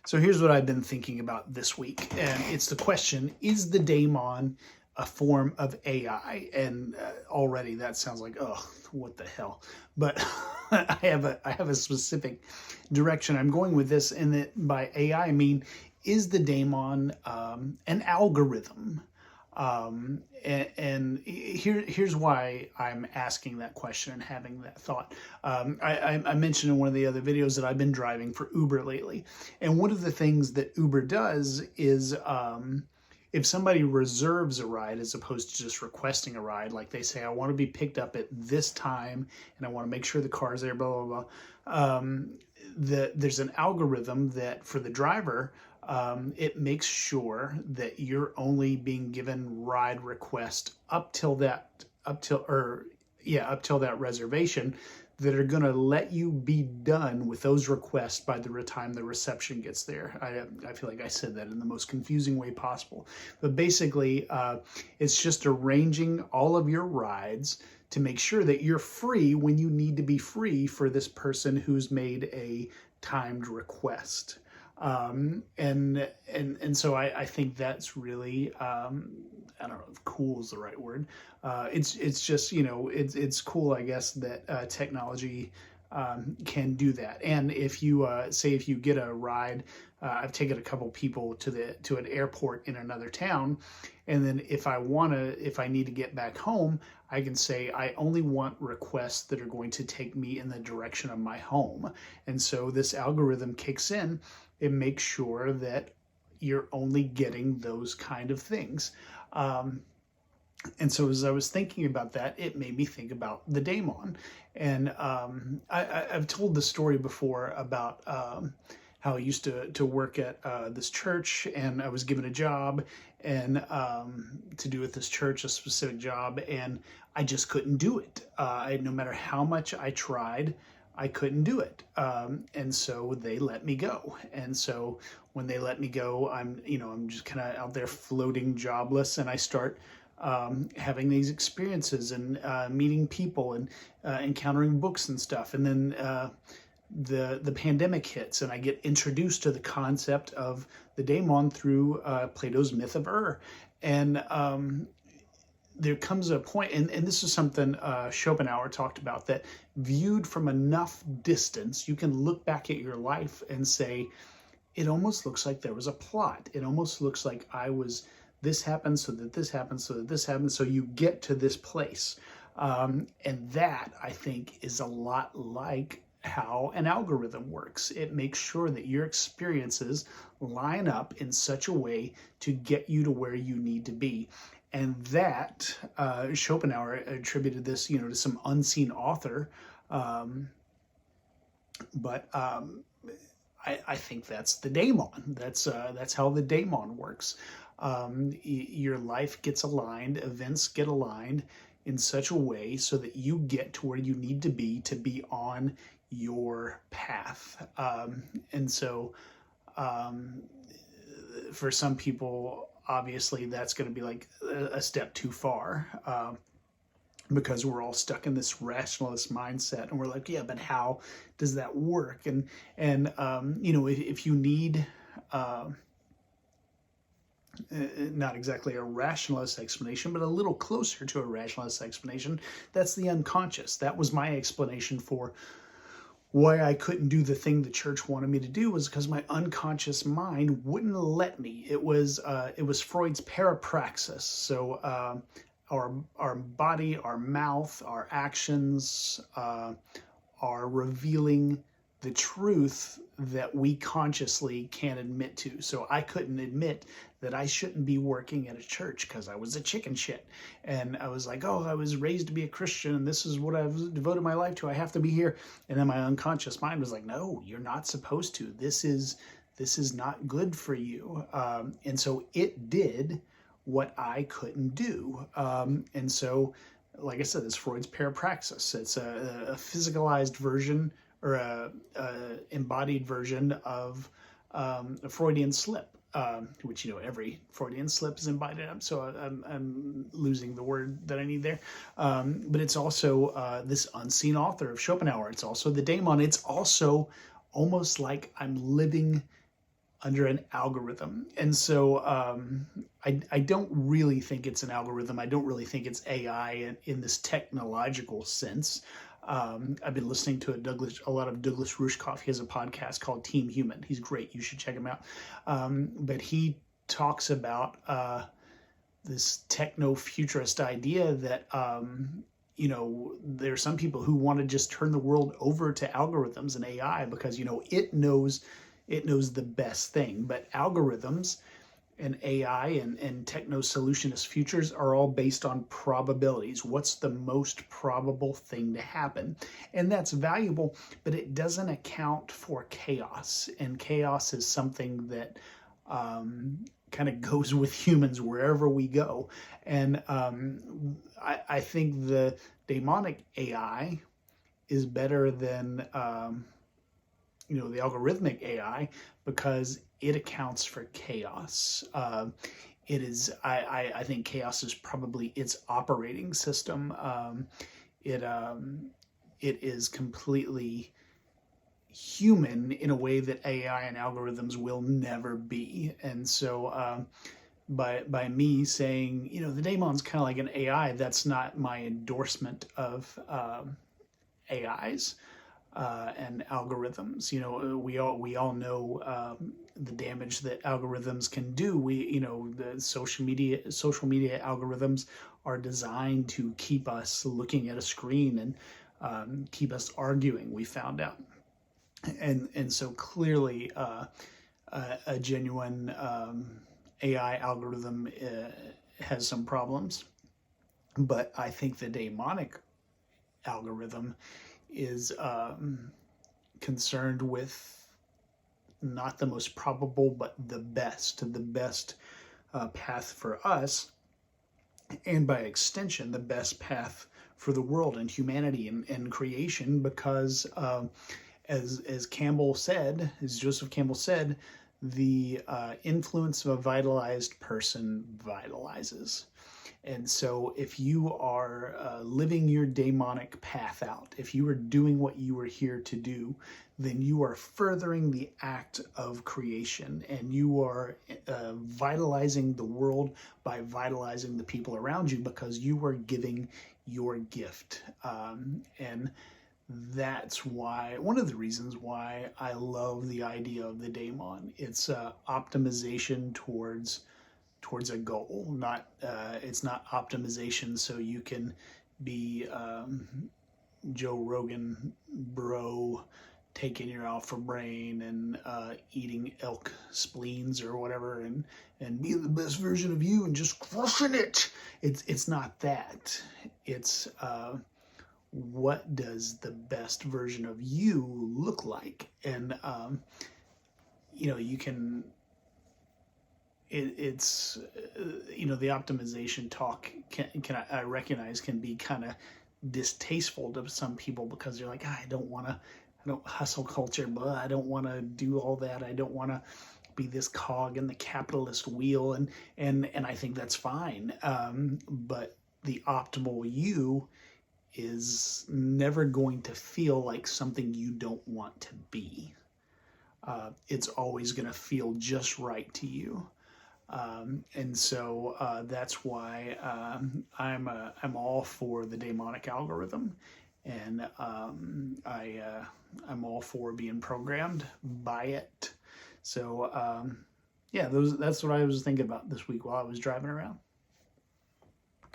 So here's what I've been thinking about this week, and it's the question, is the daemon a form of AI? And already that sounds like, oh, what the hell? But I have a specific direction I'm going with this, and that by AI I mean, is the daemon an algorithm? And here's why I'm asking that question and having that thought. I mentioned in one of the other videos that I've been driving for Uber lately. And one of the things that Uber does is if somebody reserves a ride as opposed to just requesting a ride, like they say, I want to be picked up at this time and I want to make sure the car's there, blah, blah, blah. There's an algorithm that for the driver, it makes sure that you're only being given ride request up till that reservation that are going to let you be done with those requests by the time the reception gets there. I feel like I said that in the most confusing way possible. But basically, it's just arranging all of your rides to make sure that you're free when you need to be free for this person who's made a timed request. And so I think that's really, I don't know if cool is the right word. It's just, it's cool, I guess, that technology can do that. And if you say if you get a ride, I've taken a couple people to an airport in another town, and then if I need to get back home, I can say I only want requests that are going to take me in the direction of my home. And so this algorithm kicks in. It makes sure that you're only getting those kind of things. And so as I was thinking about that, it made me think about the daemon. And I've told the story before about how I used to work at this church, and I was given a job and to do with this church, a specific job, and I just couldn't do it. No matter how much I tried, I couldn't do it. And so they let me go. And so when they let me go, I'm just kind of out there floating jobless, and I start having these experiences and meeting people and encountering books and stuff. And then the pandemic hits, and I get introduced to the concept of the daemon through Plato's myth of Ur. And there comes a point, and this is something Schopenhauer talked about, that viewed from enough distance, you can look back at your life and say, it almost looks like there was a plot. It almost looks like this happened so that this happened so that this happened, so you get to this place. And that, I think, is a lot like how an algorithm works. It makes sure that your experiences line up in such a way to get you to where you need to be. And that, Schopenhauer attributed this, to some unseen author. But I think that's the daemon. That's how the daemon works. Your life gets aligned, events get aligned in such a way so that you get to where you need to be on your path. And so for some people, obviously that's going to be like a step too far, because we're all stuck in this rationalist mindset, and we're like, yeah, but how does that work? And if you need not exactly a rationalist explanation, but a little closer to a rationalist explanation, that's the unconscious. That was my explanation for why I couldn't do the thing the church wanted me to do, was because my unconscious mind wouldn't let me. It was Freud's parapraxis. So our body, our mouth, our actions are revealing the truth that we consciously can't admit to. So I couldn't admit that I shouldn't be working at a church because I was a chicken shit. And I was like, oh, I was raised to be a Christian, and this is what I've devoted my life to. I have to be here. And then my unconscious mind was like, no, you're not supposed to. This is not good for you. And so it did what I couldn't do. And so, like I said, it's Freud's parapraxis. It's a physicalized version, or a embodied version of a Freudian slip, which every Freudian slip is embodied up. So I'm losing the word that I need there. But it's also this unseen author of Schopenhauer. It's also the daemon. It's also almost like I'm living under an algorithm. And so I don't really think it's an algorithm. I don't really think it's AI in this technological sense. I've been listening to a lot of Douglas Rushkoff. He has a podcast called Team Human. He's great. You should check him out. But he talks about this techno-futurist idea that there are some people who want to just turn the world over to algorithms and AI because it knows the best thing. But algorithms and AI and techno-solutionist futures are all based on probabilities. What's the most probable thing to happen? And that's valuable, but it doesn't account for chaos. And chaos is something that kind of goes with humans wherever we go. And I think the daimonic AI is better than the algorithmic AI because it accounts for chaos. I think chaos is probably its operating system. It is completely human in a way that AI and algorithms will never be. And so by me saying, the Daimon's kind of like an AI, that's not my endorsement of AIs. And algorithms. We all know the damage that algorithms can do. The social media algorithms are designed to keep us looking at a screen and keep us arguing. We found out, and so clearly a genuine AI algorithm has some problems, but I think the daimonic algorithm is concerned with not the most probable, but the best path for us, and by extension, the best path for the world and humanity and creation, because as Joseph Campbell said, the influence of a vitalized person vitalizes. And so if you are living your daimonic path out, if you are doing what you are here to do, then you are furthering the act of creation, and you are vitalizing the world by vitalizing the people around you, because you are giving your gift. And that's why, one of the reasons why I love the idea of the daimon. It's optimization towards a goal. It's not optimization so you can be Joe Rogan bro, taking your alpha brain and eating elk spleens or whatever, and be the best version of you and just crushing it. It's not that. It's what does the best version of you look like? And you can. It's the optimization talk I recognize can be kind of distasteful to some people, because they're like, I don't hustle culture, but I don't want to do all that. I don't want to be this cog in the capitalist wheel, and I think that's fine. But the optimal you is never going to feel like something you don't want to be. It's always going to feel just right to you. And so that's why I'm all for the daimonic algorithm, and I'm all for being programmed by it. So that's what I was thinking about this week while I was driving around.